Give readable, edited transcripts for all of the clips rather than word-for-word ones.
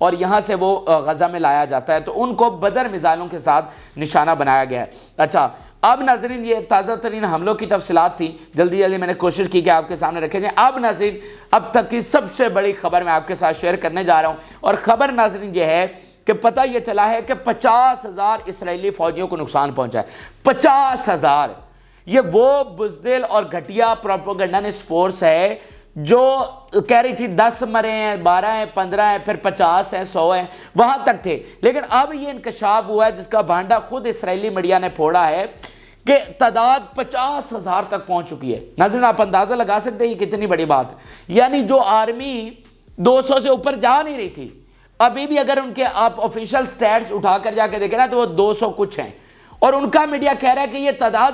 اور یہاں سے وہ غزہ میں لایا جاتا ہے، تو ان کو بدر میزائلوں کے ساتھ نشانہ بنایا گیا ہے۔ اچھا اب ناظرین یہ تازہ ترین حملوں کی تفصیلات تھی، جلدی جلدی میں نے کوشش کی کہ آپ کے سامنے رکھے جائیں۔ اب ناظرین اب تک کی سب سے بڑی خبر میں آپ کے ساتھ شیئر کرنے جا رہا ہوں، اور خبر ناظرین یہ ہے کہ پتہ یہ چلا ہے کہ 50,000 اسرائیلی فوجیوں کو نقصان پہنچا ہے۔ 50,000! یہ وہ بزدل اور گھٹیا پروپیگنڈسٹ فورس ہے جو کہہ رہی تھی 10 مرے ہیں، 12 ہیں، 15 ہیں، پھر 50 ہیں، 100 ہیں، وہاں تک تھے، لیکن اب یہ انکشاف ہوا ہے جس کا بھانڈا خود اسرائیلی میڈیا نے پھوڑا ہے کہ تعداد 50,000 تک پہنچ چکی ہے۔ ناظرین آپ اندازہ لگا سکتے ہیں یہ کتنی بڑی بات ہے، یعنی جو آرمی 200 سے اوپر جا نہیں رہی تھی، ابھی بھی اگر ان کے آپ آفیشل سٹیٹس اٹھا کر جا کے دیکھیں نا تو وہ 200 کچھ ہیں، اور ان کا میڈیا کہہ رہا ہے کہ یہ تعداد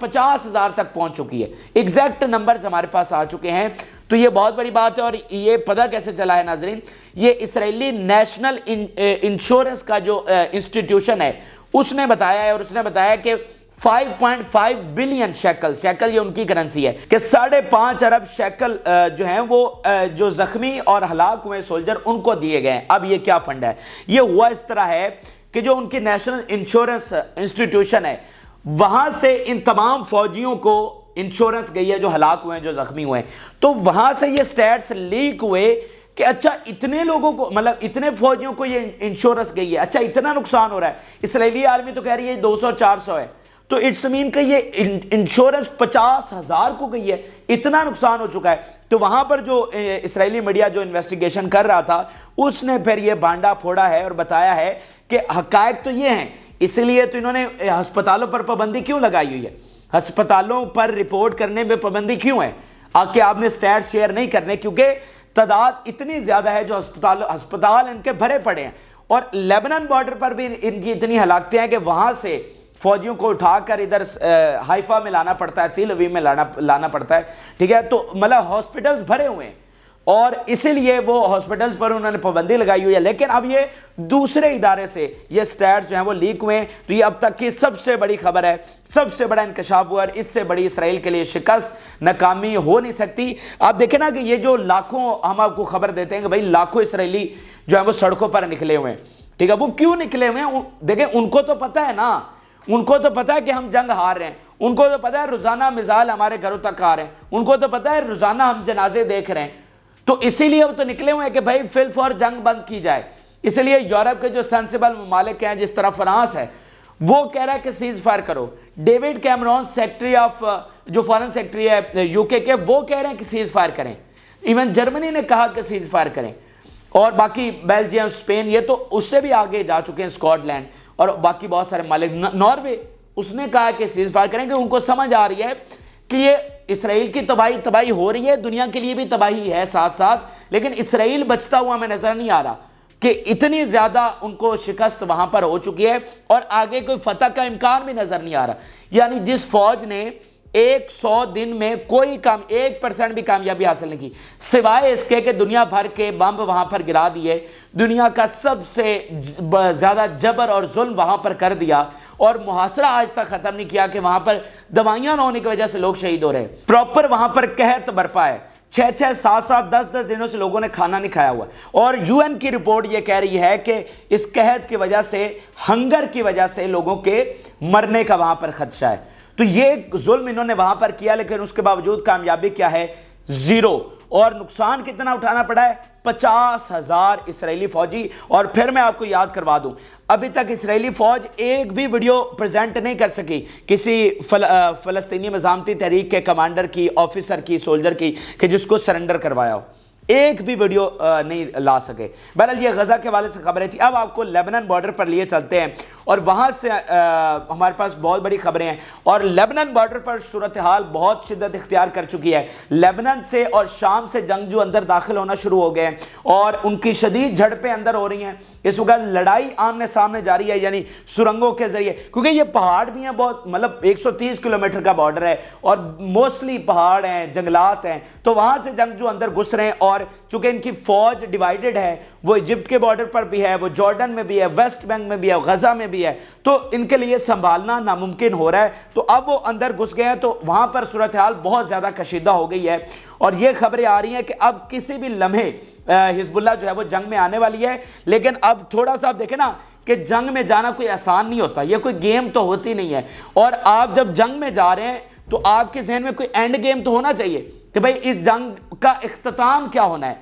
50,000 تک پہنچ چکی ہے۔ ایگزیکٹ نمبرز ہمارے پاس آ چکے ہیں، تو یہ بہت بڑی بات ہے۔ اور یہ پتہ کیسے چلا ہے ناظرین، یہ اسرائیلی نیشنل انشورنس کا جو انسٹیٹیوشن ہے اس نے بتایا ہے، اور اس نے بتایا کہ 5.5 بلین شیکل یہ ان کی کرنسی ہے کہ 5.5 ارب شیکل جو ہیں وہ جو زخمی اور ہلاک ہوئے سولجر ان کو دیے گئے ہیں۔ اب یہ کیا فنڈ ہے؟ یہ ہوا اس طرح ہے کہ جو ان کی نیشنل انشورنس انسٹیٹیوشن ہے وہاں سے ان تمام فوجیوں کو انشورنس گئی ہے جو ہلاک ہوئے ہیں، جو زخمی ہوئے ہیں، تو وہاں سے یہ سٹیٹس لیک ہوئے کہ اچھا اتنے لوگوں کو، مطلب اتنے فوجیوں کو یہ انشورنس گئی ہے، اچھا اتنا نقصان ہو رہا ہے۔ اسرائیلی آرمی تو کہہ رہی ہے 200-400 ہے، تو اٹس مین کہ یہ انشورنس 50,000 کو گئی ہے، اتنا نقصان ہو چکا ہے۔ تو وہاں پر جو اسرائیلی میڈیا جو انویسٹیگیشن کر رہا تھا اس نے پھر یہ بانڈا پھوڑا ہے اور بتایا ہے کہ حقائق تو یہ ہیں، اس لیے تو انہوں نے ہسپتالوں پر پابندی کیوں لگائی ہوئی ہے، ہسپتالوں پر رپورٹ کرنے میں پابندی کیوں ہے کہ آپ نے سٹیٹس شیئر نہیں کرنے، کیونکہ تعداد اتنی زیادہ ہے جو ہسپتال ان کے بھرے پڑے ہیں، اور لیبنان بارڈر پر بھی ان کی اتنی ہلاکتیں ہیں کہ وہاں سے فوجیوں کو اٹھا کر ادھر حیفا میں لانا پڑتا ہے، تل ابیب میں لانا پڑتا ہے، ٹھیک ہے، تو مطلب ہاسپٹلز بھرے ہوئے ہیں، اور اسی لیے وہ ہاسپٹلز پر انہوں نے پابندی لگائی ہوئی ہے۔ لیکن اب یہ دوسرے ادارے سے یہ سٹیٹس جو ہیں وہ لیک ہوئے ہیں، تو یہ اب تک کی سب سے بڑی خبر ہے، سب سے بڑا انکشاف ہوا، اور اس سے بڑی اسرائیل کے لیے شکست ناکامی ہو نہیں سکتی۔ آپ دیکھیں نا کہ یہ جو لاکھوں، ہم آپ کو خبر دیتے ہیں کہ بھائی لاکھوں اسرائیلی جو ہیں وہ سڑکوں پر نکلے ہوئے ہیں، ٹھیک ہے، وہ کیوں نکلے ہوئے ہیں؟ دیکھیں ان کو تو پتہ ہے نا، ان کو تو پتہ ہے کہ ہم جنگ ہار رہے ہیں، ان کو تو پتہ ہے روزانہ میزائل ہمارے گھروں تک آ رہے ہیں، ان کو تو پتہ ہے روزانہ ہم جنازے دیکھ رہے ہیں، تو اسی لیے وہ تو نکلے ہوئے ہیں کہ بھائی فی الفور جنگ بند کی جائے۔ اس لیے یورپ کے جو سینسیبل ممالک ہیں، جس طرح فرانس ہے، وہ کہہ رہا ہے کہ سیز فائر کرو۔ ڈیوڈ کیمرون سیکٹری آف جو فارن سیکٹری ہے یو کے وہ کہہ رہے ہیں کہ سیز فائر کریں، ایون جرمنی نے کہا کہ سیز فائر کریں، اور باقی بیلجیم، اسپین یہ تو اس سے بھی آگے جا چکے ہیں، اسکاٹ لینڈ اور باقی بہت سارے ممالک، ناروے اس نے کہا کہ سیز فائر کریں، کہ ان کو سمجھ آ رہی ہے کہ یہ اسرائیل کی تباہی ہو رہی ہے، دنیا کے لیے بھی تباہی ہے ساتھ ساتھ، لیکن اسرائیل بچتا ہوا ہمیں نظر نہیں آ رہا کہ اتنی زیادہ ان کو شکست وہاں پر ہو چکی ہے، اور آگے کوئی فتح کا امکان بھی نظر نہیں آ رہا۔ یعنی جس فوج نے 100 دن میں کوئی 1% بھی کامیابی حاصل نہیں کی، سوائے اس کے کہ دنیا بھر کے بمب وہاں پر گرا دیے، دنیا کا سب سے زیادہ جبر اور ظلم وہاں پر کر دیا، اور محاصرہ آج تک ختم نہیں کیا کہ وہاں پر دوائیاں نہ ہونے کی وجہ سے لوگ شہید ہو رہے ہیں۔ پراپر وہاں پر قحط برپا ہے، 6-6, 7-7, 10-10 دنوں سے لوگوں نے کھانا نہیں کھایا ہوا، اور یو این کی رپورٹ یہ کہہ رہی ہے کہ اس قحط کی وجہ سے، ہنگر کی وجہ سے لوگوں کے مرنے کا وہاں پر خدشہ ہے۔ تو یہ ظلم انہوں نے وہاں پر کیا، لیکن اس کے باوجود کامیابی کیا ہے؟ 0۔ اور نقصان کتنا اٹھانا پڑا ہے؟ 50,000 اسرائیلی فوجی۔ اور پھر میں آپ کو یاد کروا دوں، ابھی تک اسرائیلی فوج ایک بھی ویڈیو پریزنٹ نہیں کر سکی کسی فلسطینی مزاحمتی تحریک کے کمانڈر کی، آفیسر کی، سولجر کی، کہ جس کو سرنڈر کروایا ہو، ایک بھی ویڈیو نہیں لا سکے۔ بہرحال یہ غزہ کے حوالے سے خبریں تھی۔ اب آپ کو لیبنان بارڈر پر لیے چلتے ہیں، اور وہاں سے ہمارے پاس بہت بڑی خبریں ہیں، اور لیبنان بارڈر پر صورتحال بہت شدت اختیار کر چکی ہے۔ لیبنان سے اور شام سے جنگجو اندر داخل ہونا شروع ہو گئے ہیں، اور ان کی شدید جھڑپیں اندر ہو رہی ہیں۔ اس وقت لڑائی آمنے سامنے جاری ہے، یعنی سرنگوں کے ذریعے، کیونکہ یہ پہاڑ بھی ہیں بہت، مطلب 130 کلومیٹر کا بارڈر ہے، اور موسٹلی پہاڑ ہیں، جنگلات ہیں، تو وہاں سے جنگجو اندر گھس رہے ہیں، اور چونکہ ان کی فوج ڈیوائیڈڈ ہے، وہ ایجپٹ کے بارڈر پر بھی ہے، وہ جارڈن میں بھی ہے، ویسٹ بینک میں بھی ہے، غزہ میں بھی ہے تو ان کے لیے سنبھالنا ناممکن ہو رہا ہے. تو اب وہ اندر گھس گئے ہیں تو وہاں پر صورتحال بہت زیادہ کشیدہ ہو گئی ہے اور یہ خبریں آ رہی ہیں کہ اب کسی بھی لمحے حزب اللہ جو ہے وہ جنگ میں آنے والی ہے. لیکن اب تھوڑا سا آپ دیکھیں نا کہ جنگ میں جانا کوئی آسان نہیں ہوتا, یہ کوئی گیم تو ہوتی نہیں ہے. اور آپ جب جنگ میں جا رہے ہیں تو آپ کے ذہن میں کوئی اینڈ گیم تو ہونا چاہیے کہ بھئی اس جنگ کا اختتام کیا ہونا ہے,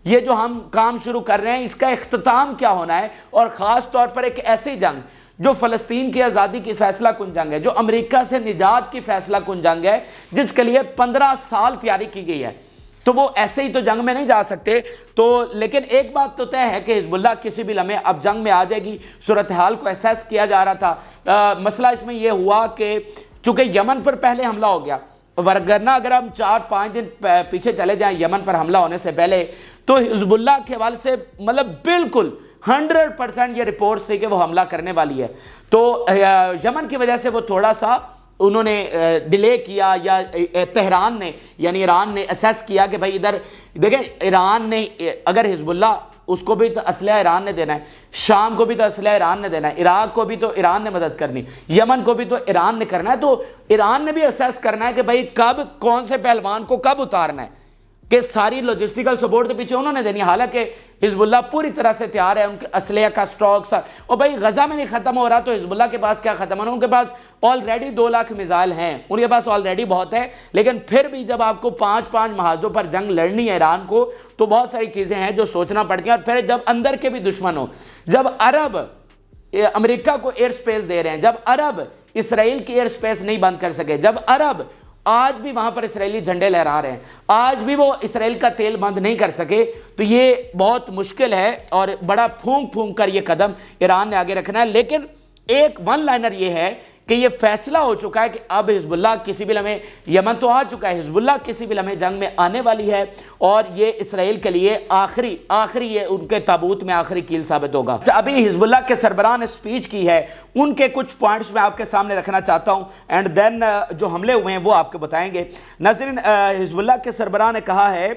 یہ جو ہم کام شروع کر رہے ہیں اس کا اختتام کیا ہونا ہے. اور خاص طور پر ایک ایسی جنگ جو فلسطین کی آزادی کی فیصلہ کن جنگ ہے, جو امریکہ سے نجات کی فیصلہ کن جنگ ہے, جس کے لیے 15 سال تیاری کی گئی ہے, تو وہ ایسے ہی تو جنگ میں نہیں جا سکتے. تو لیکن ایک بات تو طے ہے کہ حزب اللہ کسی بھی لمحے اب جنگ میں آ جائے گی. صورتحال کو اسیس کیا جا رہا تھا. مسئلہ اس میں یہ ہوا کہ چونکہ یمن پر پہلے حملہ ہو گیا, ورنہ اگر ہم 4-5 دن پیچھے چلے جائیں یمن پر حملہ ہونے سے پہلے تو حزب اللہ کے حوالے سے مطلب بالکل 100% یہ رپورٹس تھی کہ وہ حملہ کرنے والی ہے. تو یمن کی وجہ سے وہ تھوڑا سا انہوں نے ڈیلے کیا, یا تہران نے یعنی ایران نے اسیس کیا کہ بھائی ادھر دیکھیں ایران نے اگر حزب اللہ اس کو بھی تو اسلحہ ایران نے دینا ہے, شام کو بھی تو اسلحہ ایران نے دینا ہے, عراق کو بھی تو ایران نے مدد کرنی, یمن کو بھی تو ایران نے کرنا ہے, تو ایران نے بھی اسیس کرنا ہے کہ بھائی کب کون سے پہلوان کو کب اتارنا ہے, کہ ساری لوجسٹیکل سپورٹ کے پیچھے انہوں نے دینی ہے. حالانکہ حزب اللہ پوری طرح سے تیار ہے, ان کے اسلحہ کا سٹاک اور بھائی غزہ میں نہیں ختم ہو رہا تو حزب اللہ کے پاس کیا ختم ہونا, ان کے پاس آلریڈی 2 لاکھ میزائل ہیں, ان کے پاس آلریڈی بہت ہے. لیکن پھر بھی جب آپ کو 5 محاذوں پر جنگ لڑنی ہے ایران کو تو بہت ساری چیزیں ہیں جو سوچنا پڑتی ہیں. اور پھر جب اندر کے بھی دشمن ہو, جب عرب امریکہ کو ایئر سپیس دے رہے ہیں, جب عرب اسرائیل کی ایئر سپیس نہیں بند کر سکے, جب عرب آج بھی وہاں پر اسرائیلی جھنڈے لہرا رہے ہیں, آج بھی وہ اسرائیل کا تیل بند نہیں کر سکے, تو یہ بہت مشکل ہے اور بڑا پھونک کر یہ قدم ایران نے آگے رکھنا ہے. لیکن ایک ون لائنر یہ ہے کہ یہ فیصلہ ہو چکا ہے کہ اب حزب اللہ کسی بھی لمحے, یمن تو آ چکا ہے, حزب اللہ کسی بھی لمحے جنگ میں آنے والی ہے اور یہ اسرائیل کے لیے آخری یہ ان کے تابوت میں آخری کیل ثابت ہوگا. ابھی حزب اللہ کے سربراہ نے سپیچ کی ہے, ان کے کچھ پوائنٹس میں آپ کے سامنے رکھنا چاہتا ہوں اینڈ دین جو حملے ہوئے ہیں وہ آپ کو بتائیں گے. ناظرین, حزب اللہ کے سربراہ نے کہا ہے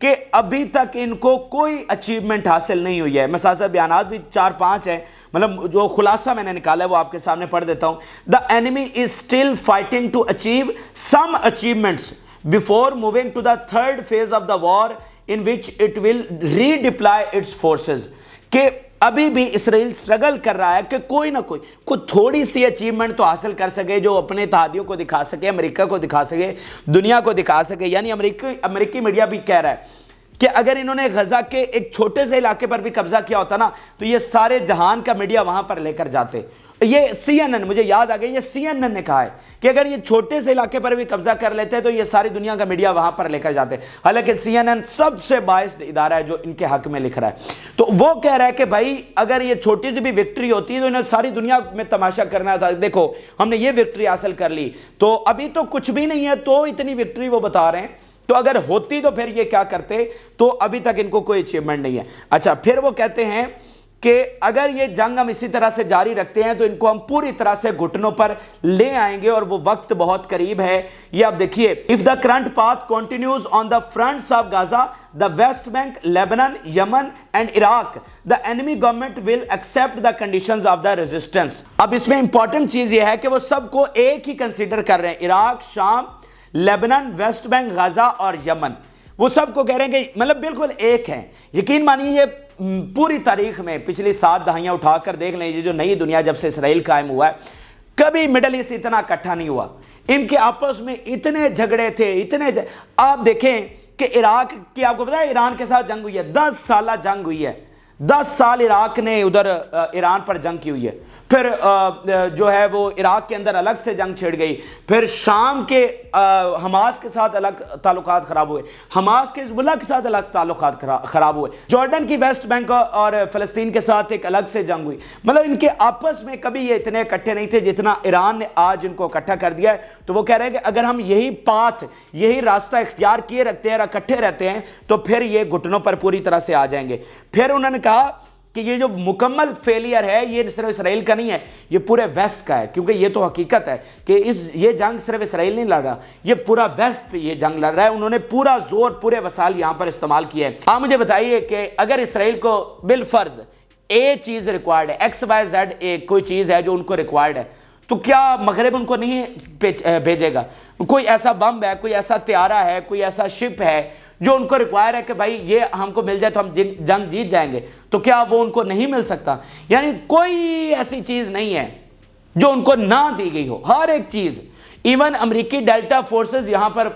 کہ ابھی تک ان کو کوئی اچیومنٹ حاصل نہیں ہوئی ہے. مسلسل بیانات بھی 4-5 ہیں, مطلب جو خلاصہ میں نے نکالا ہے وہ آپ کے سامنے پڑھ دیتا ہوں. The enemy is still fighting to achieve some achievements before moving to the third phase of the war in which it will redeploy its forces. کہ ابھی بھی اسرائیل سٹرگل کر رہا ہے کہ کوئی نہ کوئی تھوڑی سی اچیومنٹ تو حاصل کر سکے, جو اپنے اتحادیوں کو دکھا سکے, امریکہ کو دکھا سکے, دنیا کو دکھا سکے. یعنی امریکی میڈیا بھی کہہ رہا ہے کہ اگر انہوں نے غزہ کے ایک چھوٹے سے علاقے پر بھی قبضہ کیا ہوتا نا تو یہ سارے جہان کا میڈیا وہاں پر لے کر جاتے. یہ CNN, مجھے یاد آ گئی, یہ CNN نے کہا ہے کہ اگر یہ چھوٹے سے علاقے پر بھی قبضہ کر لیتے تو یہ ساری دنیا کا میڈیا وہاں پر لے کر جاتے. حالانکہ CNN سب سے باعث ادارہ ہے جو ان کے حق میں لکھ رہا ہے. تو وہ کہہ رہا ہے کہ بھائی اگر یہ چھوٹی سی بھی وکٹری ہوتی تو انہیں ساری دنیا میں تماشا کرنا تھا, دیکھو ہم نے یہ وکٹری حاصل کر لی. تو ابھی تو کچھ بھی نہیں ہے تو اتنی وکٹری وہ بتا رہے ہیں, تو اگر ہوتی تو پھر یہ کیا کرتے, تو ابھی تک ان کو کوئی اچیومنٹ نہیں ہے. اچھا, پھر وہ کہتے ہیں کہ اگر یہ جنگ ہم اسی طرح سے جاری رکھتے ہیں تو ان کو ہم پوری طرح سے گھٹنوں پر لے آئیں گے اور وہ وقت بہت قریب ہے. یہ آپ دیکھیے, if the current path continues on the fronts of Gaza, the West Bank, Lebanon, Yemen and Iraq, the enemy government will accept the conditions of the resistance. اب اس میں امپورٹنٹ چیز یہ ہے کہ وہ سب کو ایک ہی کنسیڈر کر رہے ہیں, عراق, شام, لیبنان, ویسٹ بینک, غزہ اور یمن, وہ سب کو کہہ رہے ہیں کہ مطلب بالکل ایک ہیں. یقین مانیے یہ پوری تاریخ میں پچھلی 7 دہائیاں اٹھا کر دیکھ لیں, یہ جو نئی دنیا جب سے اسرائیل قائم ہوا ہے, کبھی مڈل ایسٹ اتنا اکٹھا نہیں ہوا. ان کے آپس میں اتنے جھگڑے تھے, آپ دیکھیں کہ عراق کی, آپ کو پتا ہے ایران کے ساتھ جنگ ہوئی ہے, 10 سالہ جنگ ہوئی ہے, 10 سال عراق نے ادھر ایران پر جنگ کی ہوئی ہے. پھر جو ہے وہ عراق کے اندر الگ سے جنگ چھڑ گئی, پھر شام کے حماس کے ساتھ الگ تعلقات خراب ہوئے, حماس کے حزب اللہ کے ساتھ الگ تعلقات خراب ہوئے, جارڈن کی ویسٹ بینک اور فلسطین کے ساتھ ایک الگ سے جنگ ہوئی. مطلب ان کے آپس میں کبھی یہ اتنے اکٹھے نہیں تھے جتنا ایران نے آج ان کو اکٹھا کر دیا ہے. تو وہ کہہ رہے ہیں کہ اگر ہم یہی راستہ اختیار کیے رکھتے ہیں اور اکٹھے رہتے ہیں تو پھر یہ گھٹنوں پر پوری طرح سے آ جائیں گے. پھر انہوں نے کہا کہ یہ جو مکمل فیلئر ہے یہ صرف اسرائیل کا نہیں ہے, یہ پورے ویسٹ کا ہے, کیونکہ یہ تو حقیقت ہے کہ یہ جنگ صرف اسرائیل نہیں لڑ رہا, یہ پورا ویسٹ یہ جنگ لڑ رہا ہے. انہوں نے پورا زور, پورے وسائل یہاں پر استعمال کیے ہیں. آپ مجھے بتائیے کہ اگر اسرائیل کو بالفرض اے چیز ریکوائرڈ ہے, ایکس وائی زیڈ اے کوئی چیز ہے جو ان کو ریکوائرڈ ہے, تو کیا مغرب ان کو نہیں بھیجے گا؟ کوئی ایسا بم ہے, کوئی ایسا طیارہ ہے, کوئی ایسا شپ ہے جو ان کو ریکوائر ہے کہ بھائی یہ ہم کو مل جائے تو ہم جنگ جیت جائیں گے, تو کیا وہ ان کو نہیں مل سکتا؟ یعنی کوئی ایسی چیز نہیں ہے جو ان کو نہ دی گئی ہو, ہر ایک چیز. ایون امریکی ڈیلٹا فورسز یہاں پر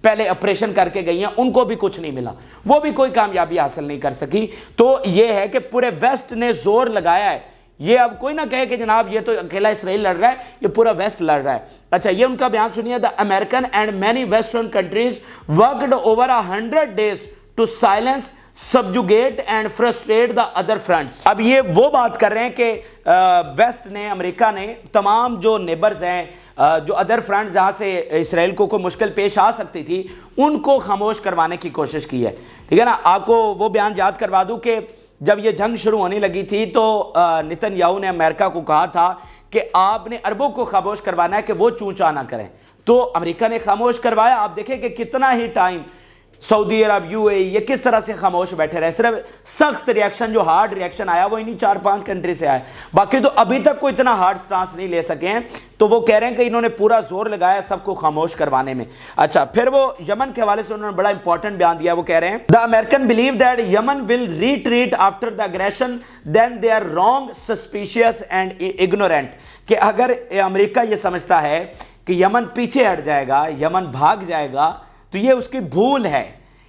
پہلے آپریشن کر کے گئی ہیں, ان کو بھی کچھ نہیں ملا, وہ بھی کوئی کامیابی حاصل نہیں کر سکی. تو یہ ہے کہ پورے ویسٹ نے زور لگایا ہے. یہ اب کوئی نہ کہے کہ جناب یہ تو اکیلا اسرائیل لڑ رہا ہے, یہ پورا ویسٹ لڑ رہا ہے. اچھا, یہ ان کا بیان سنیے. The American and many Western countries worked over 100 days to silence, subjugate and frustrate the other fronts. اب یہ وہ بات کر رہے ہیں کہ ویسٹ نے, امریکہ نے تمام جو نیبرز ہیں, جو ادر فرنٹ جہاں سے اسرائیل کو کوئی مشکل پیش آ سکتی تھی, ان کو خاموش کروانے کی کوشش کی ہے. ٹھیک ہے نا. آپ کو وہ بیان یاد کروا دوں کہ جب یہ جنگ شروع ہونے لگی تھی تو نتن یاہو نے امریکہ کو کہا تھا کہ آپ نے عربوں کو خاموش کروانا ہے کہ وہ چوں چاں نہ کریں, تو امریکہ نے خاموش کروایا. آپ دیکھیں کہ کتنا ہی ٹائم سعودی عرب, یو اے ای, یہ کس طرح سے خاموش بیٹھے رہے. صرف سخت ریاکشن, جو ہارڈ ریاکشن آیا وہ انہی 4-5 کنٹری سے آیا, باقی تو ابھی تک کوئی اتنا ہارڈ سٹانس نہیں لے سکے ہیں. تو وہ کہہ رہے ہیں کہ انہوں نے پورا زور لگایا سب کو خاموش کروانے میں. اچھا, پھر وہ یمن کے حوالے سے انہوں نے بڑا امپورٹنٹ بیان دیا. وہ کہہ رہے ہیں the American believe that Yemen will retreat after the aggression, then they are wrong, suspicious and ignorant. کہ اگر امریکہ یہ سمجھتا ہے کہ یمن پیچھے ہٹ جائے گا, یمن بھاگ جائے گا, تو یہ اس کی بھول ہے,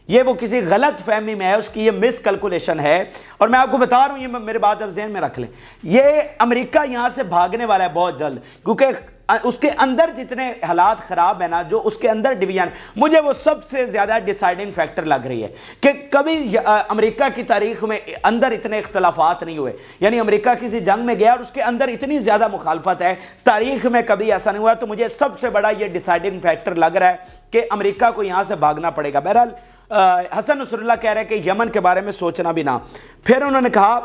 یہ وہ کسی غلط فہمی میں ہے, اس کی یہ مس کیلکولیشن ہے. اور میں آپ کو بتا رہا ہوں, یہ میرے بات اب ذہن میں رکھ لیں, یہ امریکہ یہاں سے بھاگنے والا ہے بہت جلد, کیونکہ اس کے اندر جتنے حالات خراب ہیں نا, جو اس کے اندر ڈویژن, مجھے وہ سب سے زیادہ ڈیسائیڈنگ فیکٹر لگ رہی ہے کہ کبھی امریکہ کی تاریخ میں اندر اتنے اختلافات نہیں ہوئے. یعنی امریکہ کسی جنگ میں گیا اور اس کے اندر اتنی زیادہ مخالفت ہے, تاریخ میں کبھی ایسا نہیں ہوا. تو مجھے سب سے بڑا یہ ڈیسائیڈنگ فیکٹر لگ رہا ہے کہ امریکہ کو یہاں سے بھاگنا پڑے گا. بہرحال حسن نصر اللہ کہہ رہے ہیں کہ یمن کے بارے میں سوچنا بھی نہ. پھر انہوں نے کہا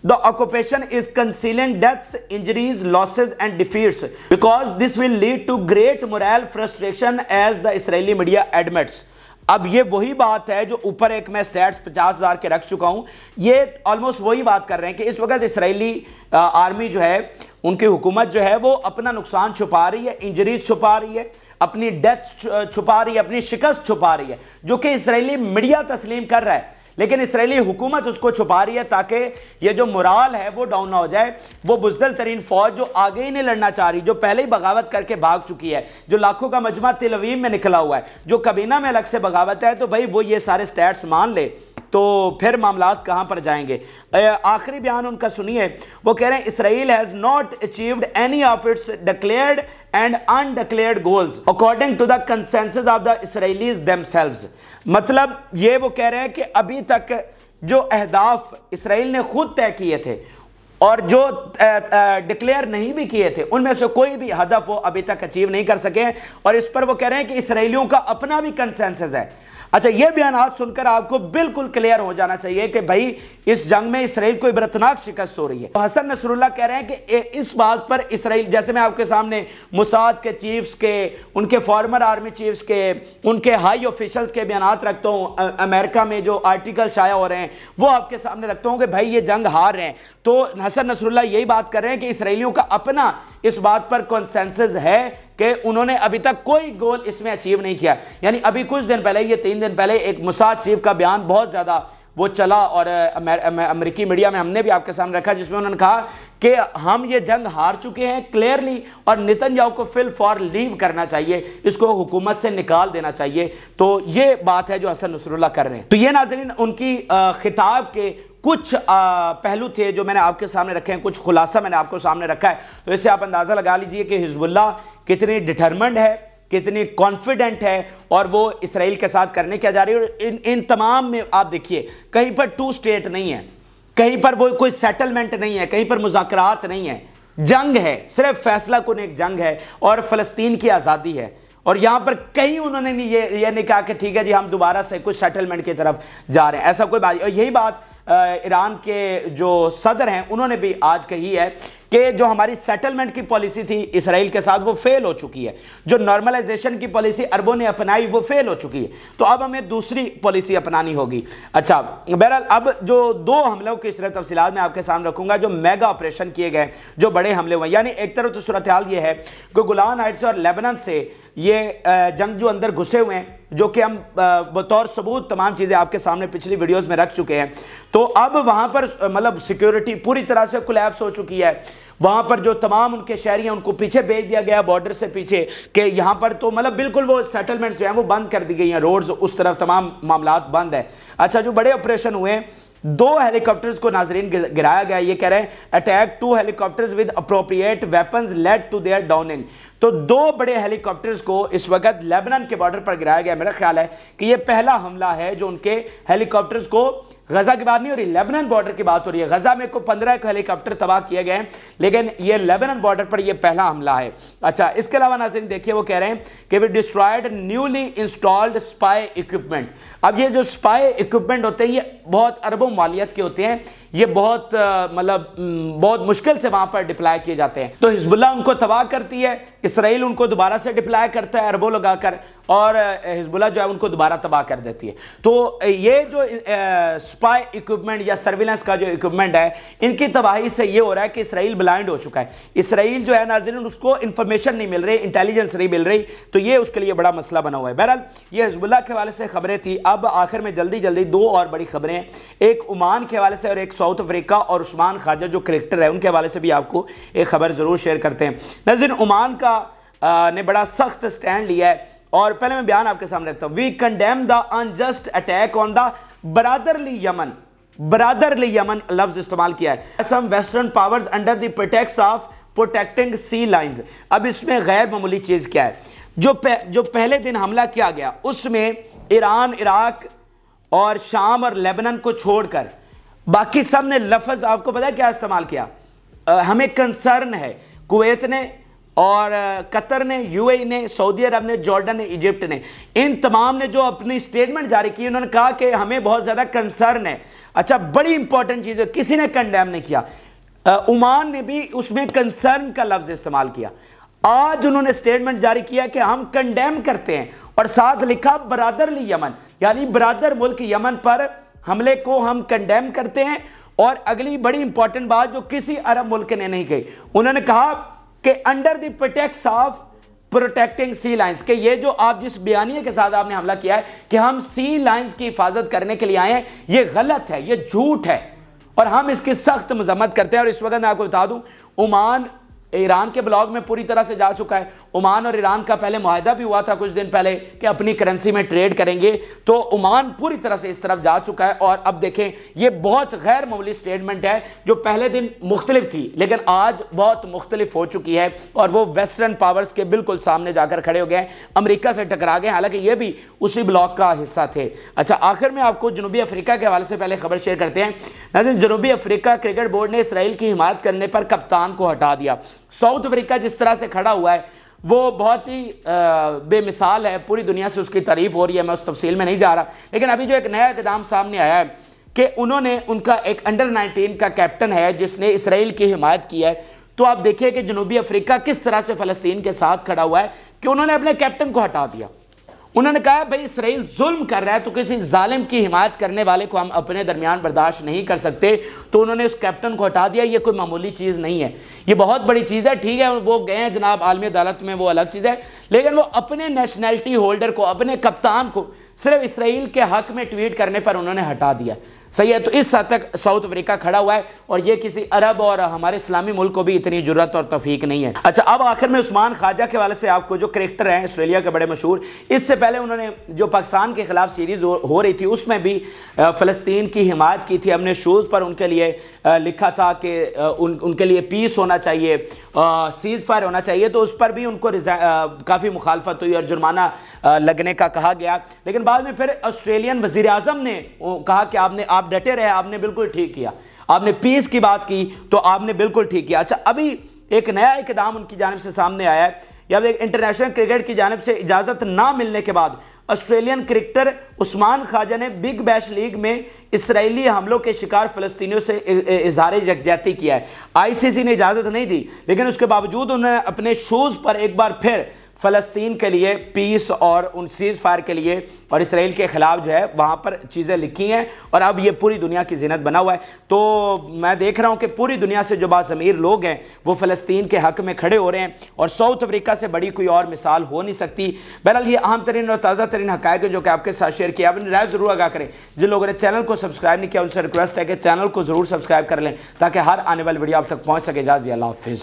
the occupation is concealing deaths, injuries, losses and defeats because this will lead to great moral frustration as the Israeli media admits. اب یہ وہی بات ہے جو اوپر ایک میں سٹیٹس 50,000 کے رکھ چکا ہوں, یہ آلموسٹ وہی بات کر رہے ہیں کہ اس وقت اسرائیلی آرمی جو ہے, ان کی حکومت جو ہے, وہ اپنا نقصان چھپا رہی ہے, انجریز چھپا رہی ہے, اپنی ڈیتھ چھپا رہی ہے, اپنی شکست چھپا رہی ہے, جو کہ اسرائیلی میڈیا تسلیم کر رہا ہے, لیکن اسرائیلی حکومت اس کو چھپا رہی ہے تاکہ یہ جو مرال ہے وہ ڈاؤن نہ ہو جائے. وہ بزدل ترین فوج جو آگے ہی نہیں لڑنا چاہ رہی, جو پہلے ہی بغاوت کر کے بھاگ چکی ہے, جو لاکھوں کا مجمع تل اویو میں نکلا ہوا ہے, جو کابینہ میں الگ سے بغاوت ہے, تو بھائی وہ یہ سارے سٹیٹس مان لے تو پھر معاملات کہاں پر جائیں گے. آخری بیان ان کا سنیے. وہ کہہ رہے ہیں اسرائیل has not achieved any of its declared and undeclared goals according to the consensus of the Israelis themselves. مطلب یہ وہ کہہ رہے ہیں کہ ابھی تک جو اہداف اسرائیل نے خود طے کیے تھے اور جو ڈکلیئر نہیں بھی کیے تھے, ان میں سے کوئی بھی ہدف وہ ابھی تک اچیو نہیں کر سکے. اور اس پر وہ کہہ رہے ہیں کہ اسرائیلیوں کا اپنا بھی کنسنسس ہے. اچھا, یہ بیانات سن کر آپ کو بالکل کلیئر ہو جانا چاہیے کہ بھائی اس جنگ میں اسرائیل کو عبرتناک شکست ہو رہی ہے. حسن نصر اللہ کہہ رہے ہیں کہ اس بات پر اسرائیل, جیسے میں آپ کے سامنے موساد کے چیفز کے, ان کے فارمر آرمی چیفز کے, ان کے ہائی آفیشلز کے بیانات رکھتا ہوں, امریکہ میں جو آرٹیکل شائع ہو رہے ہیں وہ آپ کے سامنے رکھتا ہوں کہ بھائی یہ جنگ ہار رہے ہیں. تو حسن نصر اللہ یہی بات کر رہے ہیں کہ اسرائیلیوں کا اپنا اس بات پر کنسنسس ہے کہ انہوں نے ابھی تک کوئی گول اس میں اچیو نہیں کیا. یعنی ابھی کچھ دن پہلے, یہ 3 دن پہلے, ایک موساد چیف کا بیان بہت زیادہ وہ چلا اور امریکی میڈیا میں ہم نے بھی آپ کے سامنے رکھا, جس میں انہوں نے کہا کہ ہم یہ جنگ ہار چکے ہیں کلیئرلی, اور نتن یاہو کو فل فار لیو کرنا چاہیے, اس کو حکومت سے نکال دینا چاہیے. تو یہ بات ہے جو حسن نصر اللہ کر رہے ہیں. تو یہ ناظرین ان کی خطاب کے کچھ پہلو تھے جو میں نے آپ کے سامنے رکھے ہیں, کچھ خلاصہ میں نے آپ کو سامنے رکھا ہے. تو اس سے آپ اندازہ لگا لیجئے کہ حزب اللہ کتنی ڈٹرمنڈ ہے, کتنی کانفیڈنٹ ہے, اور وہ اسرائیل کے ساتھ کرنے کیا جا رہی ہے. اور ان تمام میں آپ دیکھیے کہیں پر 2 اسٹیٹ نہیں ہے, کہیں پر وہ کوئی سیٹلمنٹ نہیں ہے, کہیں پر مذاکرات نہیں ہے, جنگ ہے, صرف فیصلہ کن ایک جنگ ہے اور فلسطین کی آزادی ہے. اور یہاں پر کہیں انہوں نے یہ نہیں کہا کہ ٹھیک ہے جی ہم دوبارہ سے کچھ سیٹلمنٹ کی طرف جا رہے ہیں, ایسا کوئی بات. اور یہی بات ایران کے جو صدر ہیں انہوں نے بھی آج کہی ہے کہ جو ہماری سیٹلمنٹ کی پالیسی تھی اسرائیل کے ساتھ وہ فیل ہو چکی ہے، جو نارملائزیشن کی پالیسی عربوں نے اپنائی وہ فیل ہو چکی ہے، تو اب ہمیں دوسری پالیسی اپنانی ہوگی۔ اچھا بہرحال اب جو 2 حملوں کی صرف تفصیلات میں آپ کے سامنے رکھوں گا، جو میگا آپریشن کیے گئے، جو بڑے حملے ہوئے، یعنی ایک طرف تو صورتحال یہ ہے کہ گولان ہائٹس اور لیبنان سے یہ جنگجو اندر گھسے ہوئے ہیں، جو کہ ہم بطور ثبوت تمام چیزیں آپ کے سامنے پچھلی ویڈیوز میں رکھ چکے ہیں۔ تو اب وہاں پر مطلب سیکیورٹی پوری طرح سے کولیپس ہو چکی ہے، وہاں پر جو تمام ان کے شہری ہیں ان کو پیچھے بھیج دیا گیا بارڈر سے پیچھے، کہ یہاں پر تو مطلب بالکل وہ سیٹلمنٹس جو ہیں وہ بند کر دی گئی ہیں، روڈز اس طرف تمام معاملات بند ہیں۔ اچھا جو بڑے آپریشن ہوئے ہیں، 2 ہیلی کاپٹرز کو ناظرین گرایا گیا، یہ کہہ رہے ہیں attack 2 helicopters with appropriate weapons lead to their downing, تو 2 بڑے ہیلی کاپٹرز کو اس وقت لیبنان کے بارڈر پر گرایا گیا۔ میرا خیال ہے کہ یہ پہلا حملہ ہے جو ان کے ہیلی کاپٹرز کو، غزہ کی بات نہیں ہو رہی، لیبنان بارڈر کی بات ہو رہی ہے، غزہ میں کو 15 ہیلی کاپٹر تباہ کیے گئے ہیں، لیکن یہ لیبنان بارڈر پر یہ پہلا حملہ ہے۔ اچھا اس کے علاوہ ناظرین دیکھیے وہ کہہ رہے ہیں کہ we destroyed newly installed spy equipment۔ اب یہ جو spy equipment ہوتے ہیں یہ بہت اربوں مالیت کے ہوتے ہیں، یہ بہت مطلب بہت مشکل سے وہاں پر ڈپلائی کیے جاتے ہیں، تو حزب اللہ ان کو تباہ کرتی ہے، اسرائیل ان کو دوبارہ سے ڈپلائی کرتا ہے اربوں لگا کر، اور حزب اللہ جو ہے ان کو دوبارہ تباہ کر دیتی ہے۔ تو یہ جو اسپائی ایکوپمنٹ یا سرویلنس کا جو ایکوپمنٹ ہے، ان کی تباہی سے یہ ہو رہا ہے کہ اسرائیل بلائنڈ ہو چکا ہے، اسرائیل جو ہے ناظرین اس کو انفارمیشن نہیں مل رہی، انٹیلیجنس نہیں مل رہی، تو یہ اس کے لیے بڑا مسئلہ بنا ہوا ہے۔ بہرحال یہ حزب اللہ کے حوالے سے خبریں تھی۔ اب آخر میں جلدی 2 اور بڑی خبریں ہیں، ایک عمان کے حوالے سے اور ایک ساؤتھ افریقہ اور عثمان خواجہ جو کرکٹر ہے ان کے حوالے سے بھی آپ کو ایک خبر ضرور شیئر کرتے ہیں۔ ناظرین عمان کا نے بڑا سخت سٹینڈ لیا ہے، اور پہلے میں بیان آپ کے سامنے رکھتا ہوں۔ We condemn the unjust attack on the brotherly Yemen, brotherly Yemen لفظ استعمال کیا ہے۔ Some Western powers under the pretext of protecting sea lines. اب اس میں غیر معمولی چیز کیا ہے، جو پہلے دن حملہ کیا گیا اس میں ایران، عراق اور شام اور لیبنان کو چھوڑ کر باقی سب نے لفظ آپ کو پتا ہے کیا استعمال کیا، ہمیں کنسرن ہے۔ کویت نے اور قطر نے، یو اے ای نے، سعودی عرب نے، جارڈن نے، ایجپٹ نے، ان تمام نے جو اپنی سٹیٹمنٹ جاری کی انہوں نے کہا کہ ہمیں بہت زیادہ کنسرن ہے۔ اچھا بڑی امپورٹنٹ چیز ہے، کسی نے کنڈیم نہیں کیا، عمان نے بھی اس میں کنسرن کا لفظ استعمال کیا۔ آج انہوں نے سٹیٹمنٹ جاری کیا کہ ہم کنڈیم کرتے ہیں، اور ساتھ لکھا برادرلی یمن، یعنی برادر ملک یمن پر حملے کو ہم کنڈیم کرتے ہیں۔ اور اگلی بڑی امپورٹنٹ بات جو کسی عرب ملک نے نہیں کہی، انہوں نے کہا کہ under the pretext of protecting sea lines, کہ یہ جو آپ جس بیانیے کے ساتھ آپ نے حملہ کیا ہے کہ ہم سی لائنز کی حفاظت کرنے کے لیے آئے ہیں، یہ غلط ہے، یہ جھوٹ ہے، اور ہم اس کی سخت مذمت کرتے ہیں۔ اور اس وقت میں آپ کو بتا دوں عمان ایران کے بلاک میں پوری طرح سے جا چکا ہے۔ عمان اور ایران کا پہلے معاہدہ بھی ہوا تھا کچھ دن پہلے کہ اپنی کرنسی میں ٹریڈ کریں گے، تو عمان پوری طرح سے اس طرف جا چکا ہے۔ اور اب دیکھیں یہ بہت غیر معمولی سٹیٹمنٹ ہے، جو پہلے دن مختلف تھی لیکن آج بہت مختلف ہو چکی ہے، اور وہ ویسٹرن پاورز کے بالکل سامنے جا کر کھڑے ہو گئے، امریکہ سے ٹکرا گئے، حالانکہ یہ بھی اسی بلاک کا حصہ تھے۔ اچھا آخر میں آپ کو جنوبی افریقہ کے حوالے سے پہلے خبر شیئر کرتے ہیں۔ ناظرین جنوبی افریقہ کرکٹ بورڈ نے اسرائیل کی حمایت کرنے پر کپتان کو ہٹا دیا۔ ساؤتھ افریقہ جس طرح سے کھڑا ہوا ہے وہ بہت ہی بے مثال ہے، پوری دنیا سے اس کی تعریف ہو رہی ہے، میں اس تفصیل میں نہیں جا رہا، لیکن ابھی جو ایک نیا اقدام سامنے آیا ہے کہ انہوں نے ان کا ایک انڈر 19 کا کیپٹن ہے جس نے اسرائیل کی حمایت کی ہے۔ تو آپ دیکھیں کہ جنوبی افریقہ کس طرح سے فلسطین کے ساتھ کھڑا ہوا ہے کہ انہوں نے اپنے کیپٹن کو ہٹا دیا۔ انہوں نے کہا بھائی اسرائیل ظلم کر رہا ہے تو کسی ظالم کی حمایت کرنے والے کو ہم اپنے درمیان برداشت نہیں کر سکتے، تو انہوں نے اس کیپٹن کو ہٹا دیا۔ یہ کوئی معمولی چیز نہیں ہے، یہ بہت بڑی چیز ہے۔ ٹھیک ہے وہ گئے ہیں جناب عالمی عدالت میں، وہ الگ چیز ہے، لیکن وہ اپنے نیشنلٹی ہولڈر کو، اپنے کپتان کو صرف اسرائیل کے حق میں ٹویٹ کرنے پر انہوں نے ہٹا دیا۔ صحیح ہے، تو اس حد تک ساؤتھ افریقہ کھڑا ہوا ہے، اور یہ کسی عرب اور ہمارے اسلامی ملک کو بھی اتنی جرات اور توفیق نہیں ہے۔ اچھا اب آخر میں عثمان خواجہ کے حوالے سے آپ کو جو کرکٹر ہیں آسٹریلیا کے بڑے مشہور، اس سے پہلے انہوں نے جو پاکستان کے خلاف سیریز ہو رہی تھی اس میں بھی فلسطین کی حمایت کی تھی، ہم نے شوز پر ان کے لیے لکھا تھا کہ ان کے لیے پیس ہونا چاہیے، سیز فائر ہونا چاہیے، تو اس پر بھی ان کو کافی مخالفت ہوئی اور جرمانہ لگنے کا کہا گیا، لیکن بعد میں پھر آسٹریلین وزیر اعظم نے کہا کہ آپ ڈٹے رہے، آپ نے بالکل ٹھیک کیا، آپ نے پیس کی بات کی تو آپ نے بالکل ٹھیک کیا۔ اچھا ابھی ایک نیا اقدام ان کی جانب سے سامنے آیا ہے، یا انٹرنیشنل کرکٹ کی جانب سے اجازت نہ ملنے کے بعد آسٹریلین کرکٹر عثمان خواجہ نے بگ بیش لیگ میں اسرائیلی حملوں کے شکار فلسطینیوں سے اظہار یکجہتی کیا ہے۔ آئی سی سی نے اجازت نہیں دی، لیکن اس کے باوجود انہوں نے اپنے شوز پر ایک بار پھر فلسطین کے لیے پیس اور ان سیز فائر کے لیے اور اسرائیل کے خلاف جو ہے وہاں پر چیزیں لکھی ہیں، اور اب یہ پوری دنیا کی زینت بنا ہوا ہے۔ تو میں دیکھ رہا ہوں کہ پوری دنیا سے جو باضمیر لوگ ہیں وہ فلسطین کے حق میں کھڑے ہو رہے ہیں، اور ساؤتھ افریقہ سے بڑی کوئی اور مثال ہو نہیں سکتی۔ بہرحال یہ اہم ترین اور تازہ ترین حقائق ہیں جو کہ آپ کے ساتھ شیئر کیا۔ اپنی رائے ضرور آگاہ کریں۔ جن لوگوں نے چینل کو سبسکرائب نہیں کیا ان سے ریکویسٹ ہے کہ چینل کو ضرور سبسکرائب کر لیں تاکہ ہر آنے والی ویڈیو آپ تک پہنچ سکے۔ اجازت اللہ حافظ۔